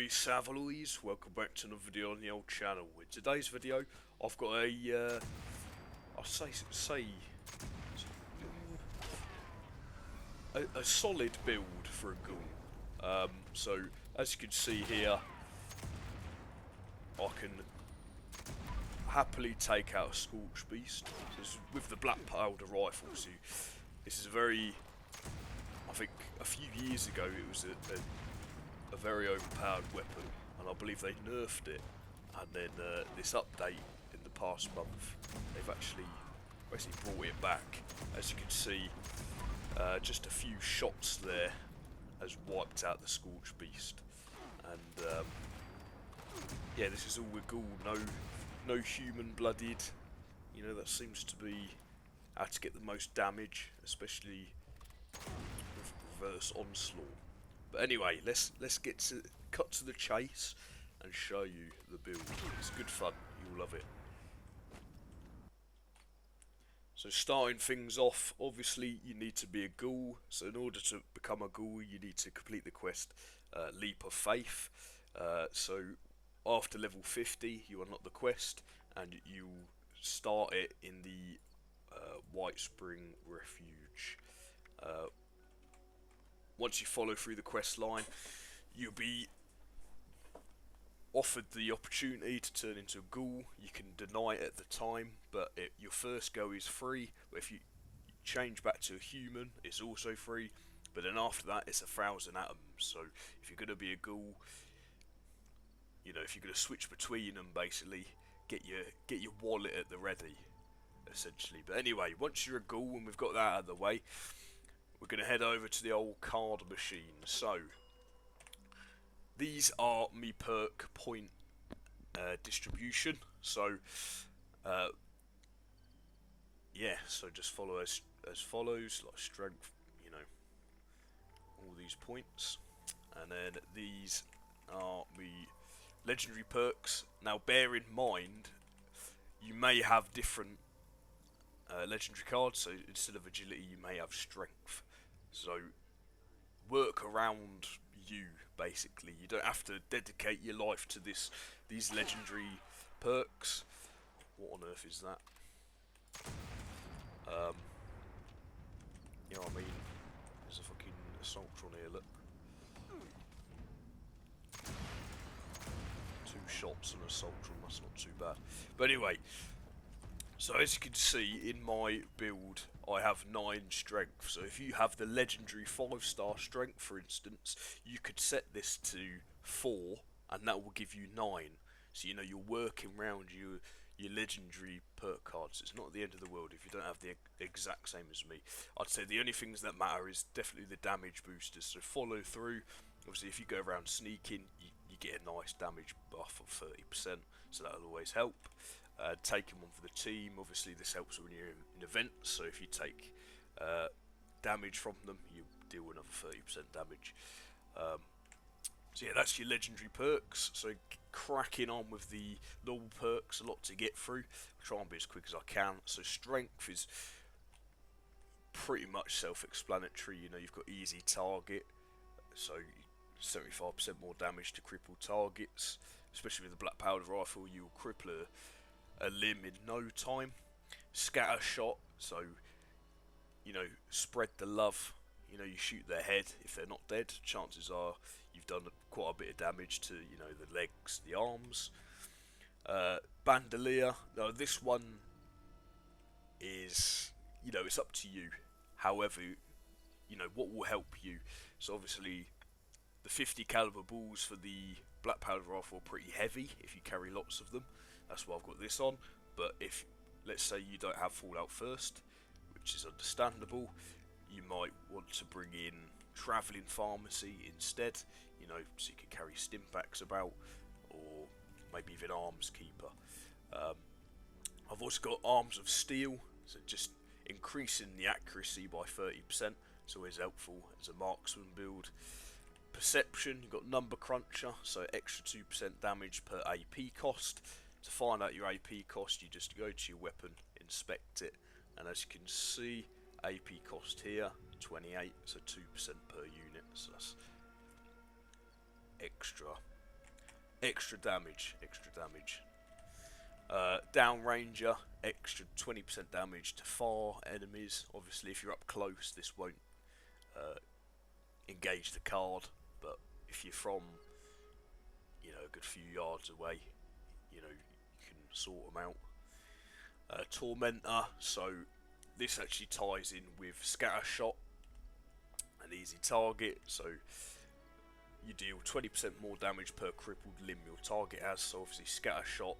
G'day Savaloys, welcome back to another video on the old channel. In today's video, I've got a, a solid build for a Ghoul. So, as you can see here, I can happily take out a Scorch Beast. So with the black powder rifle, so this is a very, I think a few years ago it was a very overpowered weapon, and I believe they nerfed it, and then this update in the past month they've actually basically brought it back. As you can see, just a few shots there has wiped out the Scorch Beast, and yeah, this is all with Ghoul, no human blooded. You know, that seems to be how to get the most damage, especially with reverse onslaught. But anyway, let's cut to the chase and show you the build. It's good fun, you'll love it. So starting things off, obviously you need to be a Ghoul. So in order to become a Ghoul, you need to complete the quest Leap of Faith. So after level 50, you unlock the quest, and you start it in the White Spring Refuge. Once you follow through the quest line, you'll be offered the opportunity to turn into a Ghoul. You can deny it at the time, but your first go is free. But if you change back to a human, it's also free. But then after that, it's 1,000 atoms. So if you're going to be a Ghoul, you know, if you're going to switch between them, basically, get your wallet at the ready, essentially. But anyway, once you're a Ghoul and we've got that out of the way, we're going to head over to the old card machine. So, these are me perk point distribution. So, yeah, so just follow as follows, like strength, you know, all these points. And then these are me legendary perks. Now, bear in mind, you may have different legendary cards, so instead of agility you may have strength. So work around you, basically. You don't have to dedicate your life to these legendary perks. What on earth is that? You know what I mean? There's a fucking assaultron here, look. 2 shots and assaultron, that's not too bad. But anyway, so as you can see in my build, I have 9 strength. So if you have the legendary 5-star strength, for instance, you could set this to 4, and that will give you 9. So you know you're working around your legendary perk cards. It's not the end of the world if you don't have the exact same as me. I'd say the only things that matter is definitely the damage boosters. So follow through. Obviously, if you go around sneaking, you get a nice damage buff of 30%. So that'll always help. Taking one for the team, obviously this helps when you're in events, so if you take damage from them, you deal another 30% damage. So yeah, that's your legendary perks. So cracking on with the normal perks, a lot to get through. I'll try and be as quick as I can. So strength is pretty much self-explanatory. You know, you've got easy target, so 75% more damage to cripple targets. Especially with the black powder rifle, you'll cripple a limb in no time. Scatter shot, so you know, spread the love. You know, you shoot their head. If they're not dead, chances are you've done quite a bit of damage to, you know, the legs, the arms. Bandolier. Now this one is, you know, it's up to you. However, you know what will help you. So obviously, the 50 caliber balls for the black powder rifle are pretty heavy if you carry lots of them. That's why I've got this on. But if, let's say you don't have Fallout First, which is understandable, you might want to bring in Travelling Pharmacy instead, you know, so you can carry Stimpaks about, or maybe even Arms Keeper. I've also got Arms of Steel, so just increasing the accuracy by 30%, it's always helpful as a Marksman build. Perception, you've got Number Cruncher, so extra 2% damage per AP cost. To find out your AP cost, you just go to your weapon, inspect it, and as you can see, AP cost here 28, so 2% per unit, so that's extra extra damage, extra damage. Downranger, extra 20% damage to far enemies. Obviously, if you're up close, this won't engage the card, but if you're from, you know, a good few yards away, you know, you can sort them out. Tormentor, so this actually ties in with Scatter Shot, an easy target, so you deal 20% more damage per crippled limb your target has, so obviously Scatter Shot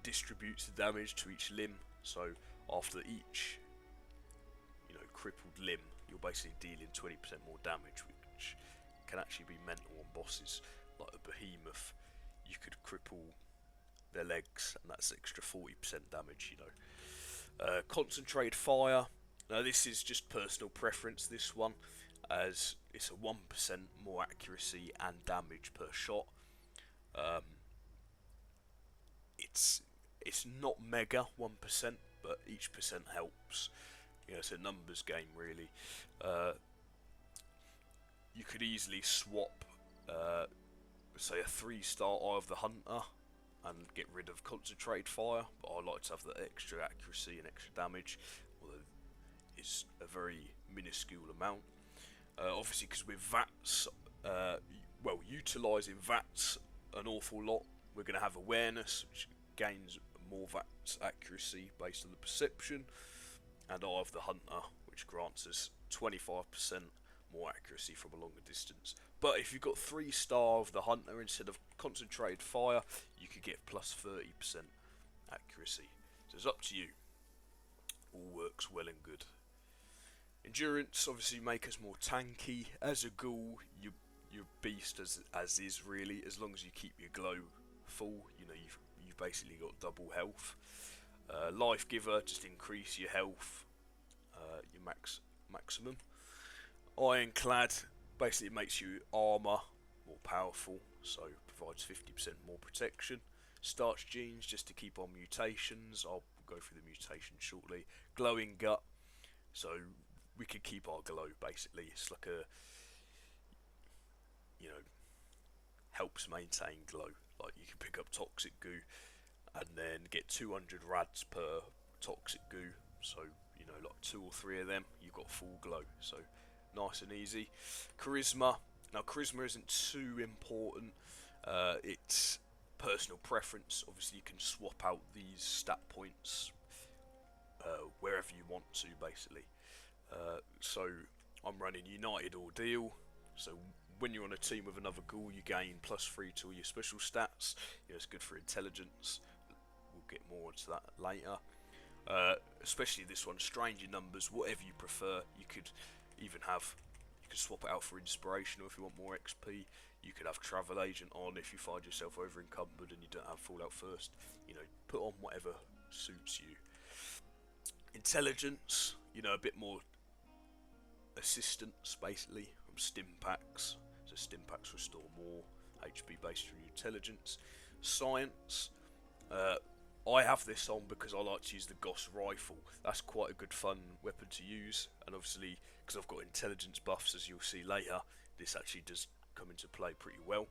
distributes the damage to each limb, so after each, you know, crippled limb, you're basically dealing 20% more damage, which can actually be mental on bosses like a behemoth. You could cripple their legs, and that's extra 40% damage, you know. Concentrated Fire. Now this is just personal preference, this one, as it's a 1% more accuracy and damage per shot. It's not mega 1%, but each percent helps. You know, it's a numbers game really. You could easily swap, say, a 3-star Eye of the Hunter and get rid of Concentrated Fire, but I like to have that extra accuracy and extra damage, although it's a very minuscule amount. Obviously, because with VATS, well, utilising VATS an awful lot, we're going to have Awareness, which gains more VATS accuracy based on the perception, and Eye of the Hunter, which grants us 25% more accuracy from a longer distance. But if you've got 3-star of the Hunter instead of Concentrated Fire, you could get plus 30% accuracy. So it's up to you. All works well and good. Endurance obviously make us more tanky. As a ghoul, you're beast as is really, as long as you keep your glow full. You know, you've basically got double health. Life Giver, just increase your health, your maximum. Ironclad basically makes you armour more powerful, so provides 50% more protection. Starch Genes, just to keep on mutations. I'll go through the mutations shortly. Glowing Gut, so we could keep our glow basically. It's like a, you know, helps maintain glow. Like you can pick up Toxic Goo and then get 200 rads per Toxic Goo, so you know, like 2 or 3 of them, you've got full glow, so nice and easy. Charisma, now Charisma isn't too important, it's personal preference. Obviously you can swap out these stat points wherever you want to basically. So I'm running United Ordeal, so when you're on a team with another ghoul, you gain +3 to all your special stats. You know, it's good for intelligence. We'll get more into that later. Especially this one, Stranger Numbers, whatever you prefer. You could even have, you could swap it out for Inspiration, or if you want more XP, you could have Travel Agent on if you find yourself over encumbered and you don't have Fallout First. You know, put on whatever suits you. Intelligence, you know, a bit more assistance basically from Stim Packs. So Stim Packs restore more HP based on your intelligence. Science, I have this on because I like to use the Ghost Rifle. That's quite a good fun weapon to use, and obviously because I've got intelligence buffs, as you'll see later, this actually does come into play pretty well.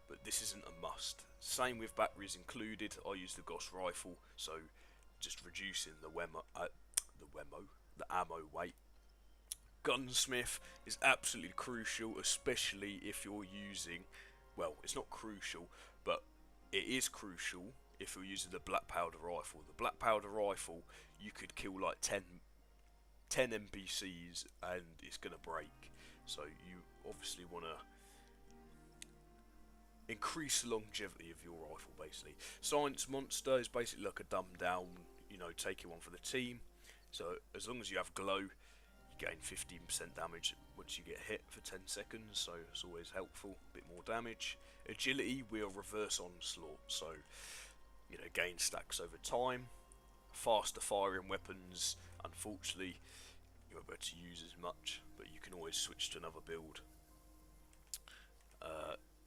But this isn't a must. Same with batteries included. I use the Ghost Rifle, so just reducing the ammo weight. Gunsmith is absolutely crucial, especially if you're using, well, it's not crucial, but it is crucial if you're using the Black Powder Rifle. The Black Powder Rifle, you could kill like 10 NPCs and it's going to break. So you obviously want to increase the longevity of your rifle, basically. Science Monster is basically like a dumbed down, you know, taking one for the team. So as long as you have glow, you gain 15% damage once you get hit for 10 seconds, so it's always helpful, a bit more damage. Agility, we are reverse onslaught, so you know, gain stacks over time. Faster firing weapons, unfortunately you won't be able to use as much, but you can always switch to another build.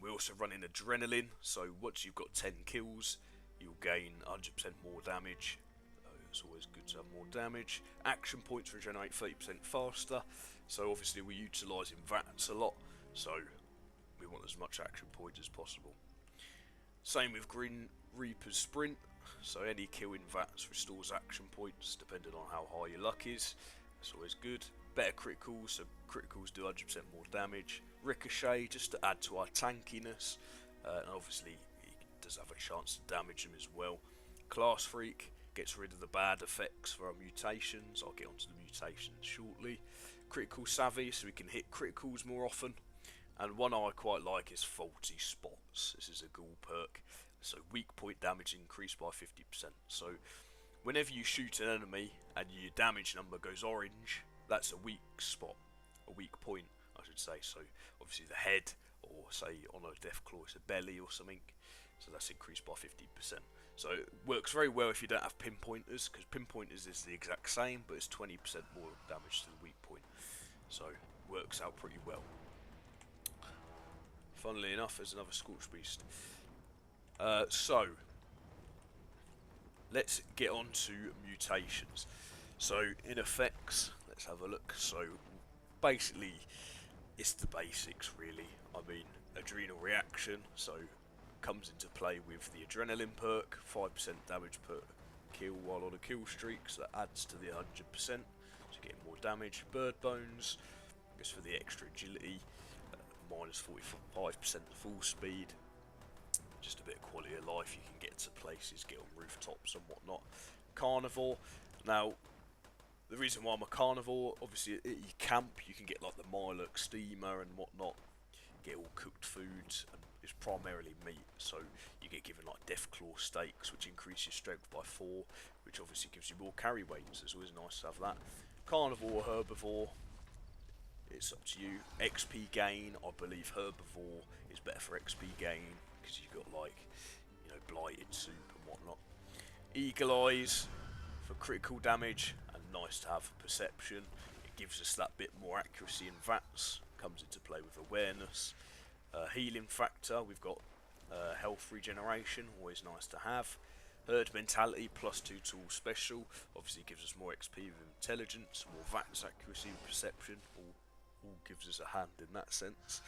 We're also running Adrenaline, so once you've got 10 kills, you'll gain 100% more damage. It's always good to have more damage. Action points regenerate 30% faster, so obviously we're utilising VATS a lot, so we want as much action points as possible. Same with Green Reaper's Sprint, so any kill in VATS restores action points depending on how high your luck is. That's always good. Better criticals, so criticals do 100% more damage. Ricochet, just to add to our tankiness, and obviously he does have a chance to damage them as well. Class Freak gets rid of the bad effects for our mutations. I'll get onto the mutations shortly. Critical Savvy, so we can hit criticals more often. And one I quite like is Faulty Spots. This is a Ghoul perk, so weak point damage increased by 50%. So whenever you shoot an enemy and your damage number goes orange, that's a weak spot, a weak point I should say. So obviously the head, or say on a Deathclaw it's a belly or something, so that's increased by 50%. So it works very well if you don't have pinpointers, because pinpointers is the exact same but it's 20% more damage to the weak point, so works out pretty well. Funnily enough, there's another Scorch Beast. So let's get on to mutations. So in effects, let's have a look. So basically it's the basics really. I mean, adrenal reaction, so comes into play with the adrenaline perk, 5% damage per kill while on a kill streak, so that adds to the 100%, so getting more damage. Bird Bones, just for the extra agility, minus 45% full speed, just a bit of quality of life, you can get to places, get on rooftops and whatnot. Carnivore, now the reason why I'm a carnivore, obviously at your camp you can get like the Mirelurk steamer and whatnot, get all cooked foods, and it's primarily meat, so you get given like Deathclaw steaks which increase your strength by 4, which obviously gives you more carry weight, so it's always nice to have that. Carnivore, herbivore, it's up to you. XP gain, I believe herbivore is better for XP gain because you've got like, you know, blighted soup and whatnot. Eagle Eyes for critical damage, and nice to have perception. It gives us that bit more accuracy in VATS, comes into play with awareness. Healing factor, we've got health regeneration, always nice to have. Herd mentality, +2 to all special, obviously gives us more XP with intelligence, more VATS accuracy and perception, all gives us a hand in that sense.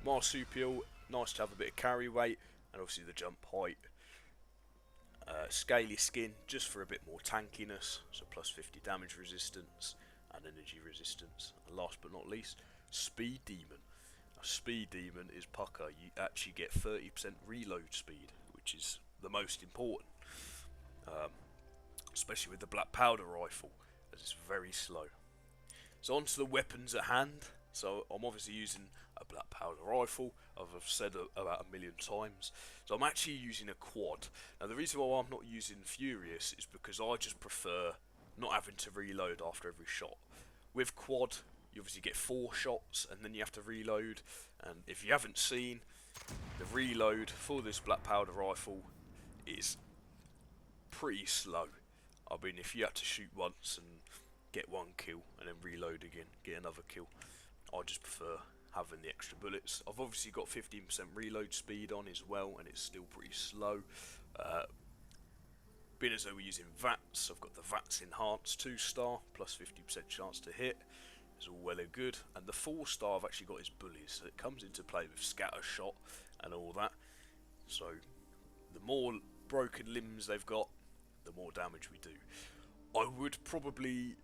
Marsupial, nice to have a bit of carry weight, and obviously the jump height. Scaly skin, just for a bit more tankiness, so +50 damage resistance and energy resistance. And last but not least, Speed Demon. A Speed Demon is pucker, you actually get 30% reload speed, which is the most important, especially with the black powder rifle, as it's very slow. So on to the weapons at hand. So I'm obviously using a black powder rifle, as I've said about a million times. So I'm actually using a quad. Now the reason why I'm not using Furious is because I just prefer not having to reload after every shot. With quad, you obviously get 4 shots and then you have to reload. And if you haven't seen, the reload for this black powder rifle is pretty slow. I mean, if you had to shoot once and get 1 kill and then reload again, get another kill, I just prefer having the extra bullets. I've obviously got 15% reload speed on as well, and it's still pretty slow. Being as though we're using VATS, I've got the VATS Enhanced 2-star, +50% chance to hit. It's all well and good. And the 4-star I've actually got is Bullies, so it comes into play with Scatter Shot and all that. So the more broken limbs they've got, the more damage we do. I would probably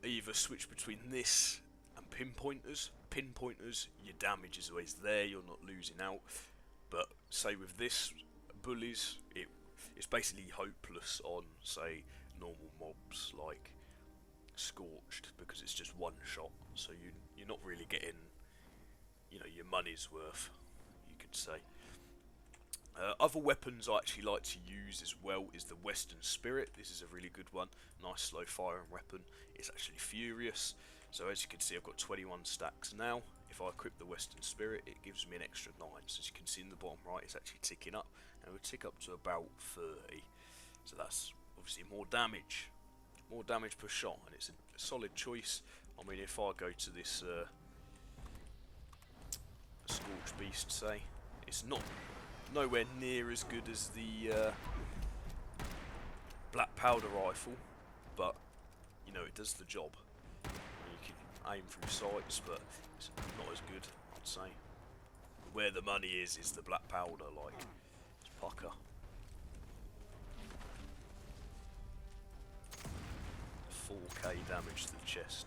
either switch between this and pinpointers. Pinpointers, your damage is always there, you're not losing out. But say with this Bullies, it's basically hopeless on, say, normal mobs like Scorched, because it's just 1 shot. So you're not really getting, you know, your money's worth, you could say. Other weapons I actually like to use as well is the Western Spirit. This is a really good one, nice slow firing weapon. It's actually Furious, so as you can see I've got 21 stacks now. If I equip the Western Spirit, it gives me an extra 9, so as you can see in the bottom right it's actually ticking up, and we'll tick up to about 30, so that's obviously more damage per shot, and it's a solid choice. I mean, if I go to this Scorch Beast, say, it's nowhere near as good as the black powder rifle, but you know, it does the job. You can aim through sights, but it's not as good, I'd say. The where the money is the black powder, like, it's pucker. 4k damage to the chest.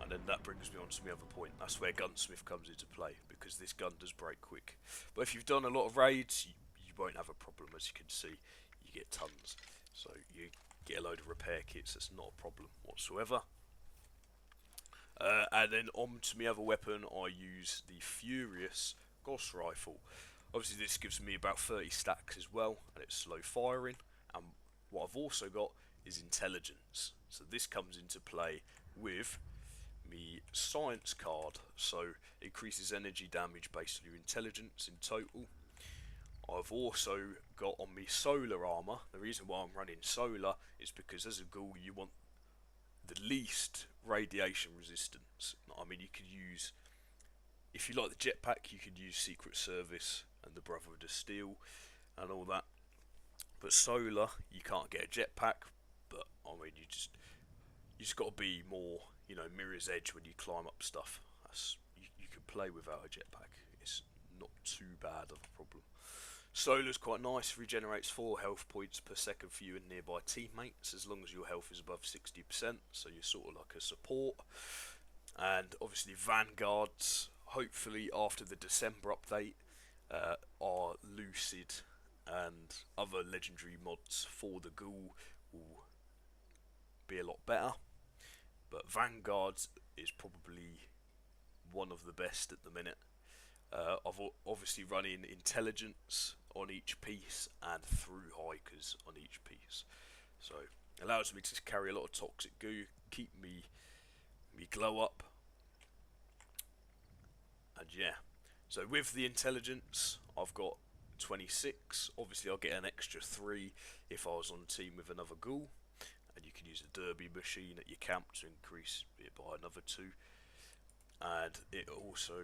And then that brings me on to my other point. That's where Gunsmith comes into play, because this gun does break quick. But if you've done a lot of raids, you won't have a problem. As you can see, you get tons. So you get a load of repair kits, that's not a problem whatsoever. And then on to my other weapon, I use the Furious Ghost Rifle. Obviously this gives me about 30 stacks as well, and it's slow firing. And what I've also got is intelligence. So this comes into play with me science card, so it increases energy damage based on your intelligence in total. I've also got on me solar armour. The reason why I'm running solar is because as a ghoul you want the least radiation resistance. I mean, you could use, if you like the jetpack, you could use Secret Service and the Brotherhood of Steel and all that. But solar, you can't get a jetpack. But I mean, you just got to be more, you know, Mirror's Edge when you climb up stuff. You can play without a jetpack. It's not too bad of a problem. Solar's quite nice, regenerates 4 health points per second for you and nearby teammates, as long as your health is above 60%, so you're sort of like a support. And obviously Vanguards, hopefully after the December update, are Lucid and other legendary mods for the Ghoul will be a lot better. But Vanguards is probably one of the best at the minute. I've obviously running intelligence on each piece and through hikers on each piece, so it allows me to carry a lot of toxic goo, keep me glow up, and yeah. So with the intelligence, I've got 26. Obviously, I'll get an extra 3 if I was on team with another ghoul, and you can use a derby machine at your camp to increase it by another 2, and it also,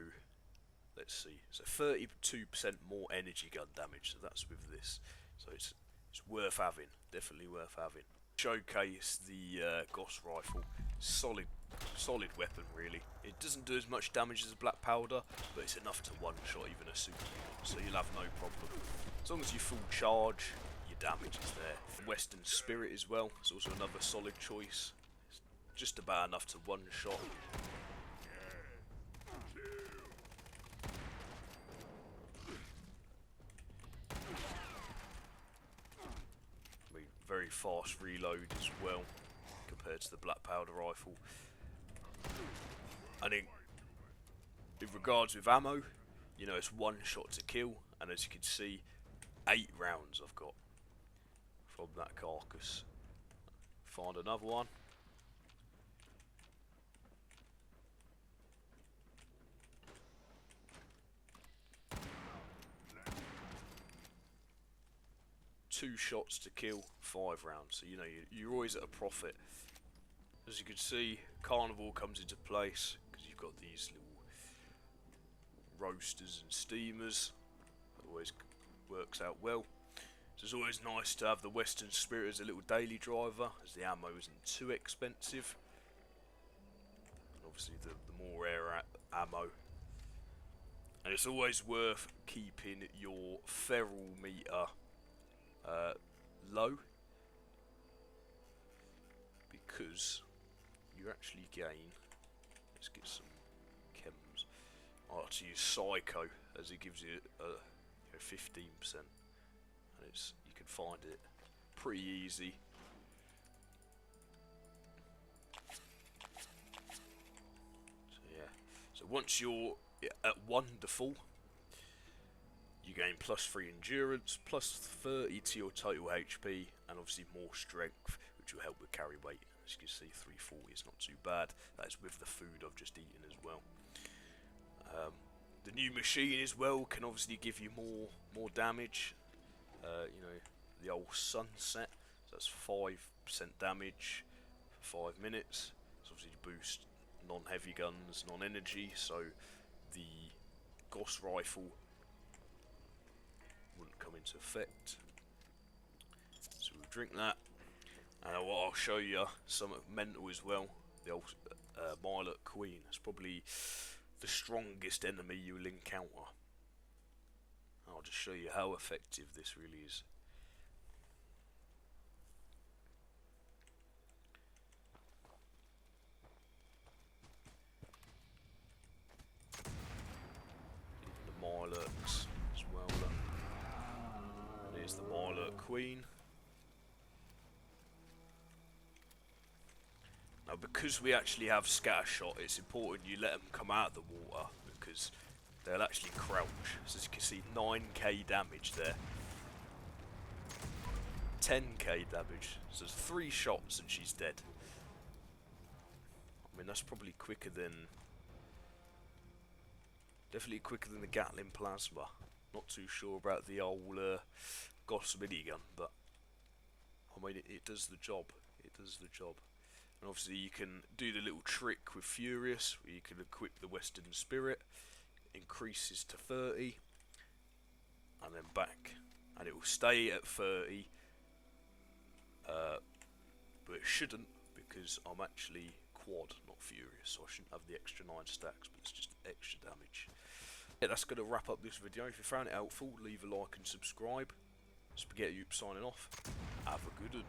let's see, so 32% more energy gun damage, so that's with this. So it's worth having, definitely worth having. Showcase the Ghost Rifle, solid weapon really. It doesn't do as much damage as a black powder, but it's enough to one-shot even a super unit, so you'll have no problem. As long as you full charge, your damage is there. Western Spirit as well, it's also another solid choice. It's just about enough to one-shot. Very fast reload as well compared to the black powder rifle. And in regards with ammo, you know, it's one shot to kill, and as you can see, 8 rounds I've got from that carcass. Find another one. Two shots to kill, 5 rounds. So you know you're always at a profit. As you can see, Carnival comes into place because you've got these little roasters and steamers. That always works out well. So it's always nice to have the Western Spirit as a little daily driver, as the ammo isn't too expensive. And obviously the more rare ammo. And it's always worth keeping your feral meter low, because you actually gain, let's get some chems. I like to use Psycho as it gives you 15%, and you can find it pretty easy. So yeah, so once you're at wonderful, you gain +3 endurance, +30 to your total HP, and obviously more strength, which will help with carry weight. As you can see, 340 is not too bad. That is with the food I've just eaten as well. The new machine as well can obviously give you more damage. You know, the old sunset, so that's 5% damage for 5 minutes. So obviously boost non-heavy guns, non-energy, so the Ghost Rifle wouldn't come into effect. So we'll drink that, and what I'll show you some mental as well. The old Mirelurk Queen. It's probably the strongest enemy you will encounter. I'll just show you how effective this really is. Even the Mirelurks as well. Look. And here's the Mirelurk Queen. Now, because we actually have Scattershot, it's important you let them come out of the water, because they'll actually crouch. So as you can see, 9k damage there. 10k damage. So there's 3 shots and she's dead. I mean, that's probably quicker than... Definitely quicker than the Gatling Plasma. Not too sure about the old Goss minigun, but... I mean, it does the job. It does the job. And obviously you can do the little trick with Furious, where you can equip the Western Spirit, increases to 30, and then back. And it will stay at 30, but it shouldn't, because I'm actually quad, not Furious, so I shouldn't have the extra 9 stacks, but it's just extra damage. Yeah, that's going to wrap up this video. If you found it helpful, leave a like and subscribe. Spaghetti Oop signing off. Have a good one.